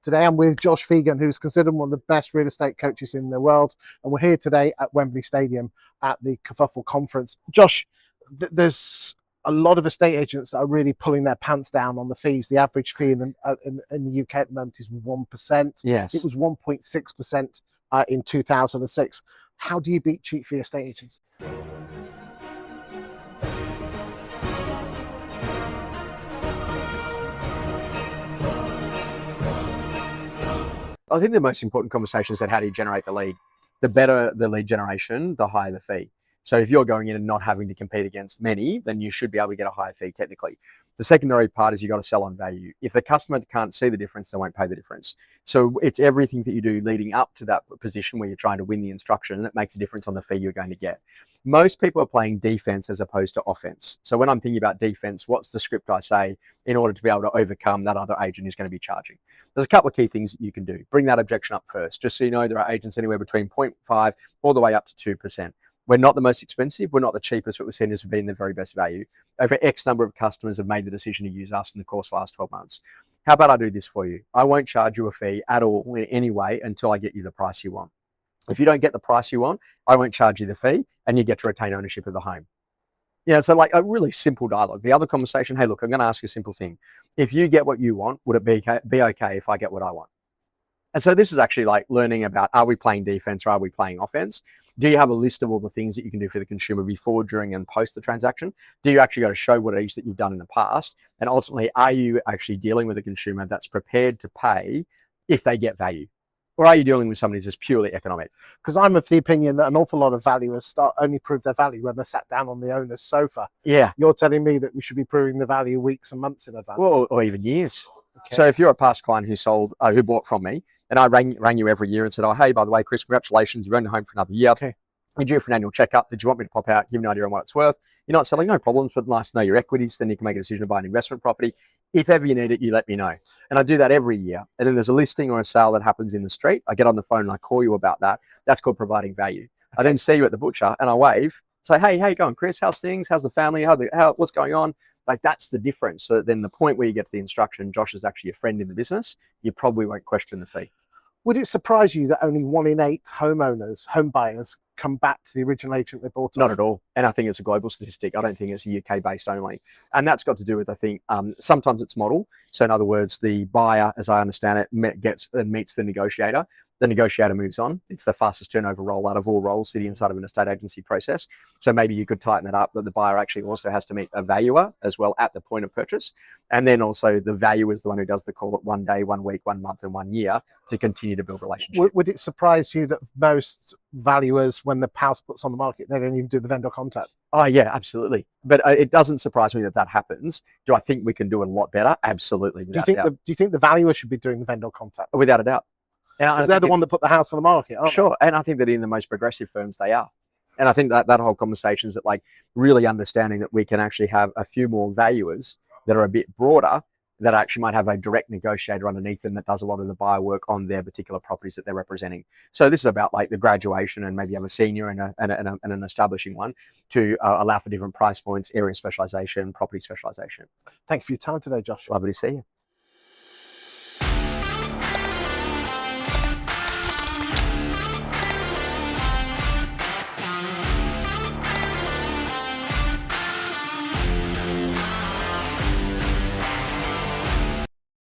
Today I'm with Josh Phegan, who's considered one of the best real estate coaches in the world. And we're here today at Wembley Stadium at the Kerfuffle Conference. Josh, there's a lot of estate agents that are really pulling their pants down on the fees. The average fee in the UK at the moment is 1%. Yes. It was 1.6% in 2006. How do you beat cheap fee estate agents? I think the most important conversation is that how do you generate the lead? The better the lead generation, the higher the fee. So if you're going in and not having to compete against many, then you should be able to get a higher fee technically. The secondary part is you got to sell on value. If the customer can't see the difference, they won't pay the difference. So it's everything that you do leading up to that position where you're trying to win the instruction that makes a difference on the fee you're going to get. Most people are playing defense as opposed to offense. So when I'm thinking about defense, what's the script I say in order to be able to overcome that other agent who's going to be charging? There's a couple of key things that you can do. Bring that objection up first. Just so you know, there are agents anywhere between 0.5 all the way up to 2%. We're not the most expensive, we're not the cheapest, but we're seen as being the very best value. Over X number of customers have made the decision to use us in the course of the last 12 months. How about I do this for you? I won't charge you a fee at all in any way until I get you the price you want. If you don't get the price you want, I won't charge you the fee and you get to retain ownership of the home. Yeah, so like a really simple dialogue. The other conversation, hey, look, I'm going to ask you a simple thing. If you get what you want, would it be okay if I get what I want? And so this is actually like learning about, are we playing defense or are we playing offense? Do you have a list of all the things that you can do for the consumer before, during, and post the transaction? Do you actually got to show what it is that you've done in the past? And ultimately, are you actually dealing with a consumer that's prepared to pay if they get value? Or are you dealing with somebody who's just purely economic? Because I'm of the opinion that an awful lot of valuers only prove their value when they're sat down on the owner's sofa. Yeah. You're telling me that we should be proving the value weeks and months in advance. Well, or even years. Okay. So if you're a past client who bought from me, and I rang you every year and said, oh, hey, by the way, Chris, congratulations, you've owned a home for another year. Okay. You're due for an annual checkup. Did you want me to pop out, give you an idea on what it's worth? You're not selling, no problems, but nice to know your equities. Then you can make a decision to buy an investment property. If ever you need it, you let me know. And I do that every year. And then there's a listing or a sale that happens in the street. I get on the phone and I call you about that. That's called providing value. I then see you at the butcher and I wave, say, hey, how you going, Chris? How's things? How's the family? What's going on? Like, that's the difference. So then the point where you get to the instruction, Josh is actually a friend in the business, you probably won't question the fee. Would it surprise you that only 1 in 8 homeowners, home buyers, come back to the original agent they bought off? Not at all. And I think it's a global statistic. I don't think it's UK based only. And that's got to do with, I think, sometimes it's model. So in other words, the buyer, as I understand it, meets the negotiator. The negotiator moves on. It's the fastest turnover role out of all roles sitting inside of an estate agency process. So maybe you could tighten that up, that the buyer actually also has to meet a valuer as well at the point of purchase. And then also the valuer is the one who does the call at 1 day, 1 week, 1 month, and 1 year to continue to build relationships. Would it surprise you that most valuers, when the house puts on the market, they don't even do the vendor contact? Oh, yeah, absolutely. But it doesn't surprise me that that happens. Do I think we can do it a lot better? Absolutely. Do you think the valuer should be doing the vendor contact? Without a doubt. Because they're the one that put the house on the market, aren't Sure. And I think that in the most progressive firms, they are. And I think that whole conversation is that, like, really understanding that we can actually have a few more valuers that are a bit broader, that actually might have a direct negotiator underneath them that does a lot of the buyer work on their particular properties that they're representing. So this is about like the graduation, and maybe have a senior and an establishing one to allow for different price points, area specialization, property specialization. Thank you for your time today, Joshua. Lovely to see you.